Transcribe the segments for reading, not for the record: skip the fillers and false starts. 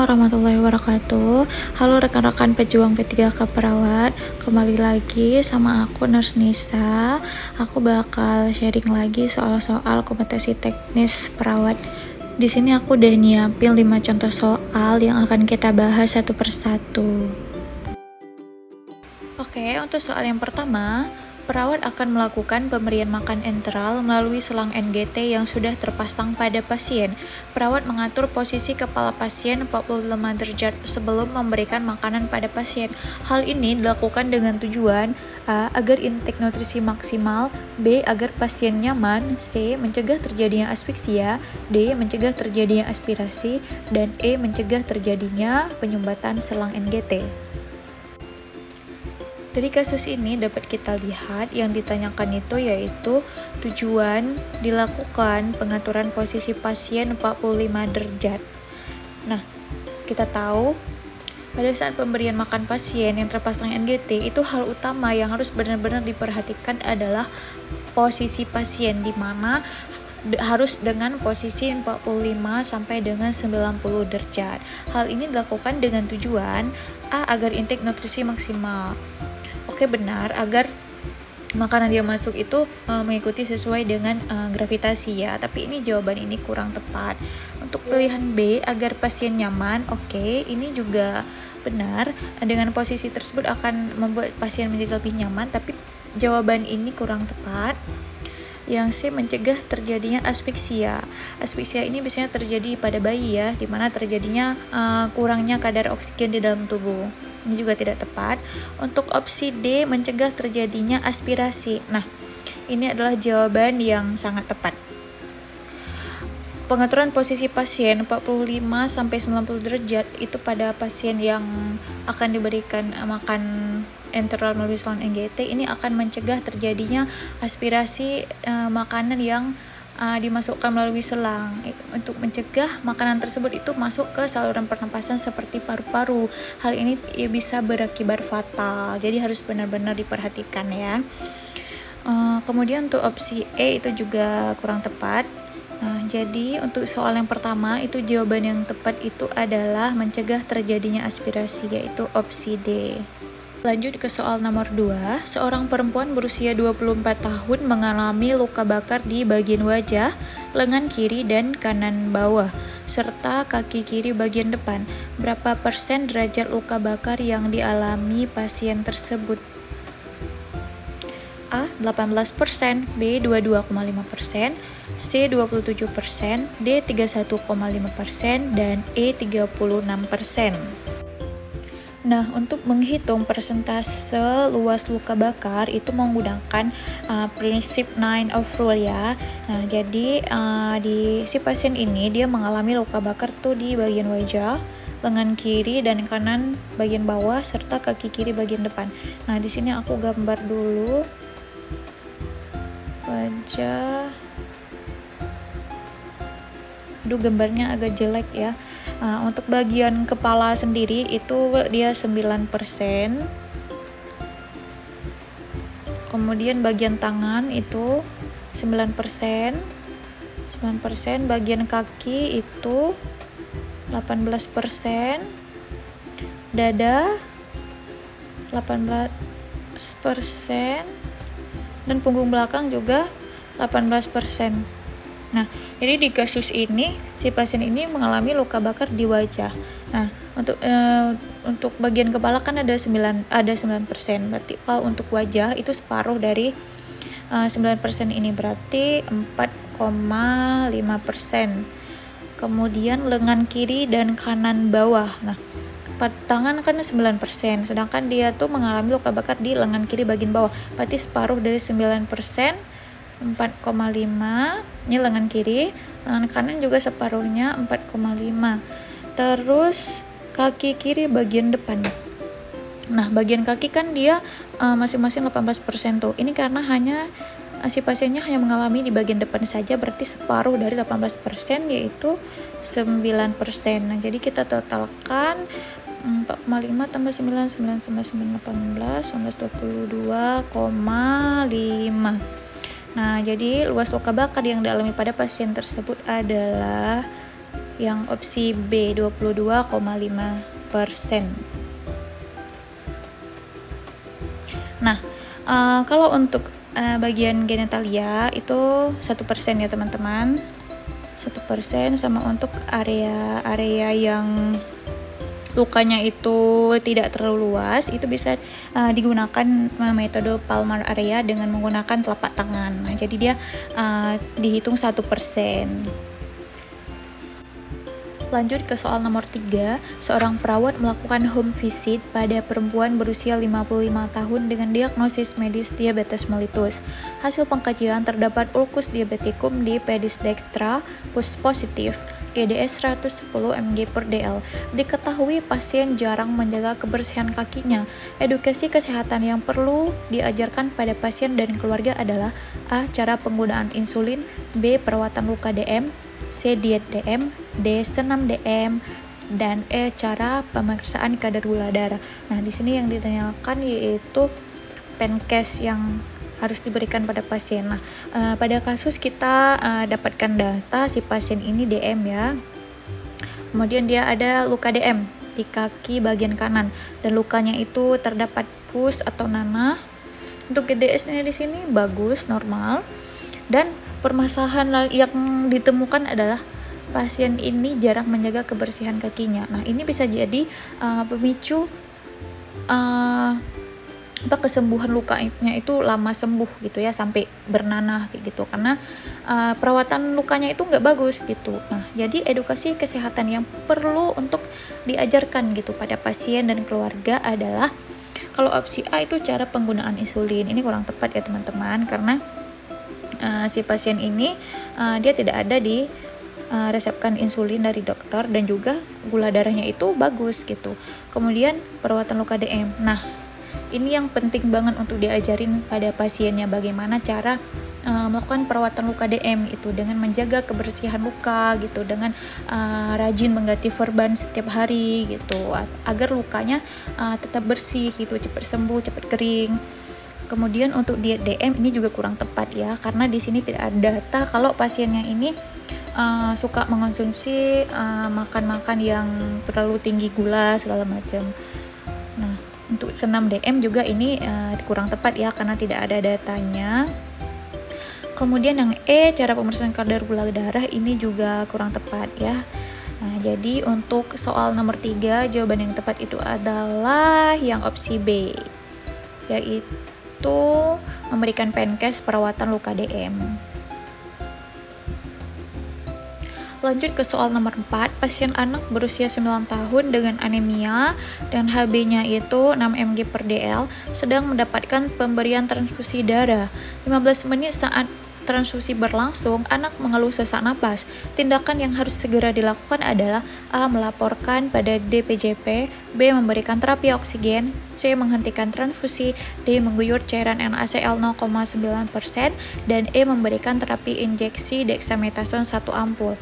warahmatullahi wabarakatuh. Halo rekan-rekan pejuang P3K Perawat, kembali lagi sama aku Nurse Nisa. Aku bakal sharing lagi soal-soal kompetensi teknis perawat. Di sini aku udah nyiapin 5 contoh soal yang akan kita bahas satu persatu. Oke, untuk soal yang pertama, perawat akan melakukan pemberian makan enteral melalui selang NGT yang sudah terpasang pada pasien. Perawat mengatur posisi kepala pasien 45 derajat sebelum memberikan makanan pada pasien. Hal ini dilakukan dengan tujuan A. Agar intake nutrisi maksimal, B. Agar pasien nyaman, C. Mencegah terjadinya asfiksia, D. Mencegah terjadinya aspirasi, dan E. Mencegah terjadinya penyumbatan selang NGT. Dari kasus ini dapat kita lihat yang ditanyakan itu yaitu tujuan dilakukan pengaturan posisi pasien 45 derajat. Nah, kita tahu pada saat pemberian makan pasien yang terpasang NGT itu hal utama yang harus benar-benar diperhatikan adalah posisi pasien, di mana harus dengan posisi 45 sampai dengan 90 derajat. Hal ini dilakukan dengan tujuan A. Agar intake nutrisi maksimal. Oke, benar, agar makanan dia masuk itu mengikuti sesuai dengan gravitasi ya, tapi ini jawaban ini kurang tepat. Untuk pilihan B, agar pasien nyaman, oke, ini juga benar, dengan posisi tersebut akan membuat pasien menjadi lebih nyaman, tapi jawaban ini kurang tepat. Yang C, mencegah terjadinya asfiksia. Asfiksia ini biasanya terjadi pada bayi ya, dimana terjadinya kurangnya kadar oksigen di dalam tubuh. Ini juga tidak tepat. Untuk opsi D, mencegah terjadinya aspirasi. Nah, ini adalah jawaban yang sangat tepat. Pengaturan posisi pasien 45 sampai 90 derajat itu pada pasien yang akan diberikan makan enteral melalui selang NGT ini akan mencegah terjadinya aspirasi makanan yang dimasukkan melalui selang, untuk mencegah makanan tersebut itu masuk ke saluran pernapasan seperti paru-paru. Hal ini bisa berakibat fatal, jadi harus benar-benar diperhatikan ya. Kemudian untuk opsi E itu juga kurang tepat. Nah, jadi untuk soal yang pertama itu jawaban yang tepat itu adalah mencegah terjadinya aspirasi, yaitu opsi D. Lanjut ke soal nomor 2, seorang perempuan berusia 24 tahun mengalami luka bakar di bagian wajah, lengan kiri dan kanan bawah, serta kaki kiri bagian depan. Berapa persen derajat luka bakar yang dialami pasien tersebut? A. 18%, B. 22,5%, C. 27%, D. 31,5%, dan E. 36%. Nah, untuk menghitung persentase luas luka bakar itu menggunakan prinsip 9 of rule ya. Nah, jadi di si pasien ini dia mengalami luka bakar tuh di bagian wajah, lengan kiri dan kanan bagian bawah serta kaki kiri bagian depan. Nah, di sini aku gambar dulu wajah. Gambarnya agak jelek ya. Untuk bagian kepala sendiri itu dia 9%. Kemudian bagian tangan itu 9%. Bagian kaki itu 18%. Dada 18%. Dan punggung belakang juga 18%. Nah, jadi di kasus ini si pasien ini mengalami luka bakar di wajah. Nah, untuk bagian kepala kan ada 9%. Berarti kalau untuk wajah itu separuh dari 9% ini, berarti 4,5%. Kemudian lengan kiri dan kanan bawah. Nah, tangan kan 9%, sedangkan dia tuh mengalami luka bakar di lengan kiri bagian bawah. Berarti separuh dari 9%, 4,5. Ini lengan kiri, lengan kanan juga separuhnya 4,5. Terus kaki kiri bagian depan. Nah, bagian kaki kan dia masing-masing 18% tuh. Ini karena hanya si pasiennya hanya mengalami di bagian depan saja, berarti separuh dari 18% yaitu 9%. Nah, jadi kita totalkan 4,5 tambah 9, 9 tambah 9, 18, 22,5. Nah, jadi luas luka bakar yang dialami pada pasien tersebut adalah Yang opsi B 22,5%. Nah, kalau untuk bagian genitalia itu 1% ya teman-teman. 1% sama untuk area-area yang lukanya itu tidak terlalu luas, itu bisa digunakan metode palmar area dengan menggunakan telapak tangan. Nah, jadi dia dihitung 1%. Lanjut ke soal nomor 3, seorang perawat melakukan home visit pada perempuan berusia 55 tahun dengan diagnosis medis diabetes mellitus. Hasil pengkajian terdapat ulcus diabeticum di pedis dextra positif, GDS 110 mg/dl. Diketahui pasien jarang menjaga kebersihan kakinya. Edukasi kesehatan yang perlu diajarkan pada pasien dan keluarga adalah A. Cara penggunaan insulin, B. Perawatan luka DM, C. Diet DM, D. Senam DM, dan E. Cara pemeriksaan kadar gula darah. Nah, di sini yang ditanyakan yaitu penkes yang harus diberikan pada pasien. Nah, pada kasus kita dapatkan data si pasien ini DM ya. Kemudian dia ada luka DM di kaki bagian kanan dan lukanya itu terdapat pus atau nanah. Untuk GDS-nya di sini bagus, normal. Dan permasalahan yang ditemukan adalah pasien ini jarang menjaga kebersihan kakinya. Nah, ini bisa jadi pemicu kesembuhan lukanya itu lama sembuh gitu ya, sampai bernanah kayak gitu, karena perawatan lukanya itu nggak bagus gitu. Nah, jadi edukasi kesehatan yang perlu untuk diajarkan gitu pada pasien dan keluarga adalah kalau opsi A itu cara penggunaan insulin. Ini kurang tepat ya teman-teman, karena si pasien ini dia tidak ada di resepkan insulin dari dokter dan juga gula darahnya itu bagus gitu. Kemudian perawatan luka DM. Nah, ini yang penting banget untuk diajarin pada pasiennya, bagaimana cara melakukan perawatan luka DM itu dengan menjaga kebersihan luka gitu, dengan rajin mengganti sorban setiap hari gitu, agar lukanya tetap bersih gitu, cepat sembuh, cepat kering. Kemudian untuk diet DM ini juga kurang tepat ya, karena di sini tidak ada data kalau pasiennya ini suka mengonsumsi makan-makan yang terlalu tinggi gula segala macam. Nah, untuk senam DM juga ini kurang tepat ya, karena tidak ada datanya. Kemudian yang E, cara pemeriksaan kadar gula darah, ini juga kurang tepat ya. Nah, jadi untuk soal nomor 3, jawaban yang tepat itu adalah yang opsi B, yaitu memberikan penkes perawatan luka DM. Lanjut ke soal nomor 4, pasien anak berusia 9 tahun dengan anemia dan HB-nya itu 6 mg/dl sedang mendapatkan pemberian transfusi darah. 15 menit saat transfusi berlangsung, anak mengeluh sesak napas. Tindakan yang harus segera dilakukan adalah A. Melaporkan pada DPJP, B. Memberikan terapi oksigen, C. Menghentikan transfusi, D. Mengguyur cairan NaCl 0,9%, dan E. Memberikan terapi injeksi dexamethasone 1 ampul.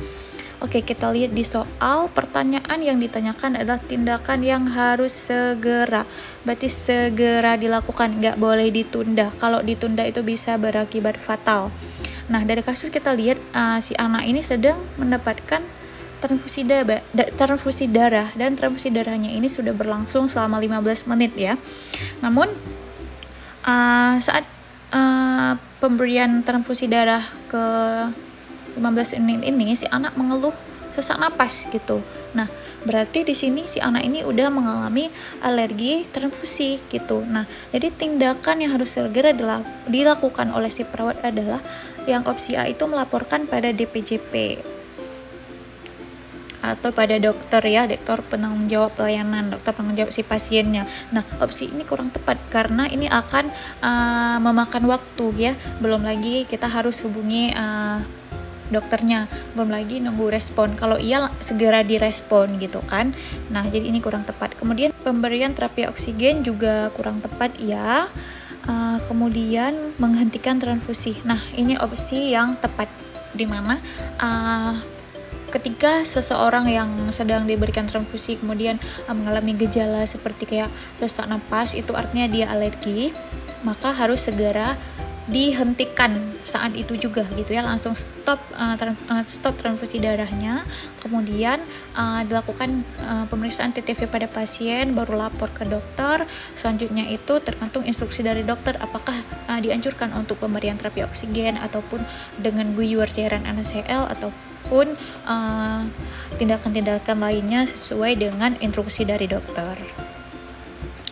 Oke, kita lihat di soal. Pertanyaan yang ditanyakan adalah tindakan yang harus segera. Berarti segera dilakukan, nggak boleh ditunda. Kalau ditunda itu bisa berakibat fatal. Nah, dari kasus kita lihat si anak ini sedang mendapatkan transfusi darah dan transfusi darahnya ini sudah berlangsung selama 15 menit ya. Namun saat pemberian transfusi darah ke 15 menit ini si anak mengeluh sesak napas gitu. Nah, berarti di sini si anak ini udah mengalami alergi transfusi gitu. Nah, jadi tindakan yang harus segera dilakukan oleh si perawat adalah yang opsi A itu melaporkan pada DPJP atau pada dokter ya, dokter penanggung jawab pelayanan, dokter penanggung jawab si pasiennya. Nah, opsi ini kurang tepat karena ini akan memakan waktu ya. Belum lagi kita harus hubungi dokternya, belum lagi nunggu respon. Kalau iya segera direspon gitu kan. Nah, jadi ini kurang tepat. Kemudian pemberian terapi oksigen juga kurang tepat ya. Kemudian menghentikan transfusi. Nah, ini opsi yang tepat, di mana ketika seseorang yang sedang diberikan transfusi kemudian mengalami gejala seperti kayak sesak napas, itu artinya dia alergi, maka harus segera dihentikan saat itu juga gitu ya, langsung stop transfusi darahnya, kemudian dilakukan pemeriksaan TTV pada pasien, baru lapor ke dokter. Selanjutnya itu tergantung instruksi dari dokter apakah dianjurkan untuk pemberian terapi oksigen ataupun dengan guyur cairan NaCl ataupun tindakan-tindakan lainnya sesuai dengan instruksi dari dokter.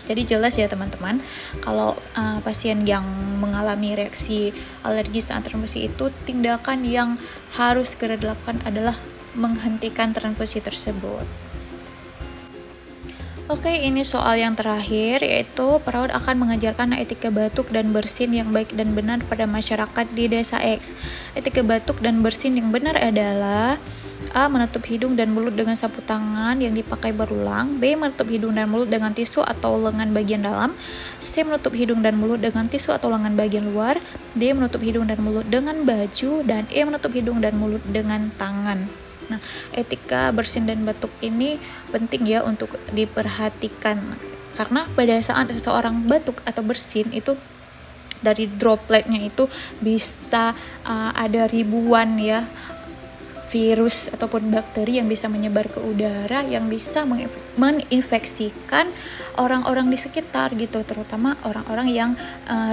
Jadi jelas ya teman-teman, kalau pasien yang mengalami reaksi alergi saat transfusi itu, tindakan yang harus segera dilakukan adalah menghentikan transfusi tersebut. Oke, ini soal yang terakhir, yaitu perawat akan mengajarkan etika batuk dan bersin yang baik dan benar pada masyarakat di desa X. Etika batuk dan bersin yang benar adalah: A. Menutup hidung dan mulut dengan sapu tangan yang dipakai berulang. B. Menutup hidung dan mulut dengan tisu atau lengan bagian dalam. C. Menutup hidung dan mulut dengan tisu atau lengan bagian luar. D. Menutup hidung dan mulut dengan baju. Dan E. Menutup hidung dan mulut dengan tangan. Nah, etika bersin dan batuk ini penting ya untuk diperhatikan, karena pada saat seseorang batuk atau bersin itu dari dropletnya itu bisa ada ribuan ya virus ataupun bakteri yang bisa menyebar ke udara, yang bisa menginfeksikan orang-orang di sekitar gitu, terutama orang-orang yang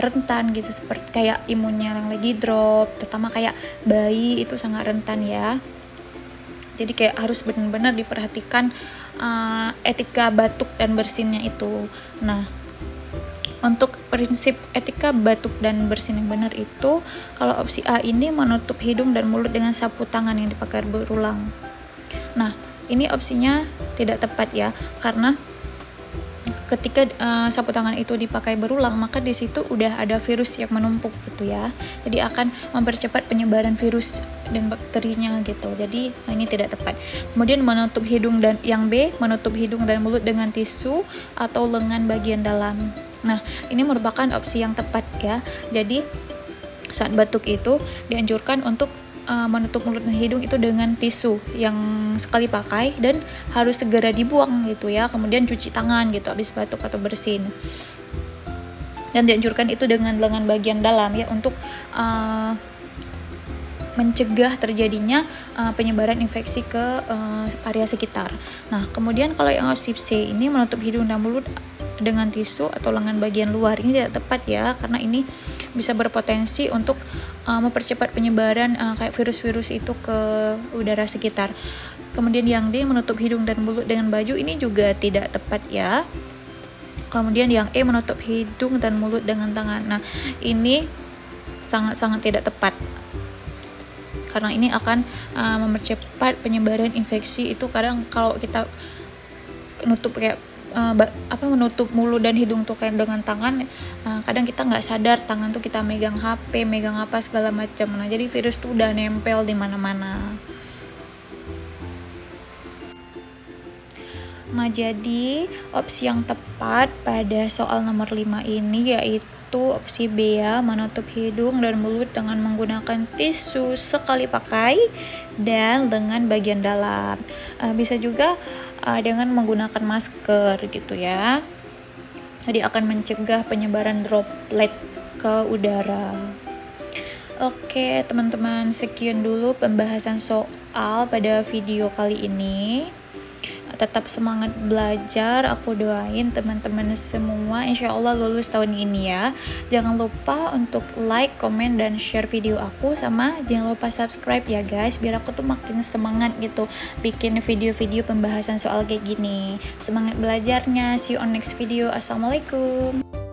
rentan gitu, seperti kayak imunnya yang lagi drop, terutama kayak bayi itu sangat rentan ya. Jadi kayak harus benar-benar diperhatikan etika batuk dan bersinnya itu. Nah, untuk prinsip etika batuk dan bersin yang benar itu, kalau opsi A ini menutup hidung dan mulut dengan sapu tangan yang dipakai berulang. Nah, ini opsinya tidak tepat ya, karena ketika sapu tangan itu dipakai berulang, maka di situ udah ada virus yang menumpuk gitu ya. Jadi akan mempercepat penyebaran virus dan bakterinya gitu. Jadi ini tidak tepat. Kemudian menutup hidung dan yang B, menutup hidung dan mulut dengan tisu atau lengan bagian dalam. Nah, ini merupakan opsi yang tepat ya. Jadi saat batuk itu dianjurkan untuk menutup mulut dan hidung itu dengan tisu yang sekali pakai dan harus segera dibuang gitu ya. Kemudian cuci tangan gitu habis batuk atau bersin. Dan dianjurkan itu dengan lengan bagian dalam ya, untuk mencegah terjadinya penyebaran infeksi ke area sekitar. Nah, kemudian kalau yang opsi C ini menutup hidung dan mulut dengan tisu atau lengan bagian luar, ini tidak tepat ya, karena ini bisa berpotensi untuk mempercepat penyebaran kayak virus-virus itu ke udara sekitar. Kemudian yang D, menutup hidung dan mulut dengan baju, ini juga tidak tepat ya. Kemudian yang E, menutup hidung dan mulut dengan tangan. Nah, ini sangat-sangat tidak tepat, karena ini akan mempercepat penyebaran infeksi. Itu kadang kalau kita menutup mulut dan hidung tuh kayak dengan tangan, kadang kita nggak sadar tangan tuh kita megang HP, megang apa segala macam. Nah, jadi virus tuh udah nempel di mana-mana. Nah, jadi opsi yang tepat pada soal nomor 5 ini yaitu opsi B ya, menutup hidung dan mulut dengan menggunakan tisu sekali pakai dan dengan bagian dalam. Bisa juga dengan menggunakan masker gitu ya. Jadi akan mencegah penyebaran droplet ke udara. Oke teman-teman, sekian dulu pembahasan soal pada video kali ini. Tetap semangat belajar, aku doain teman-teman semua insya Allah lulus tahun ini ya. Jangan lupa untuk like, komen, dan share video aku, sama jangan lupa subscribe ya guys, biar aku tuh makin semangat gitu bikin video-video pembahasan soal kayak gini. Semangat belajarnya, see you on next video. Assalamualaikum.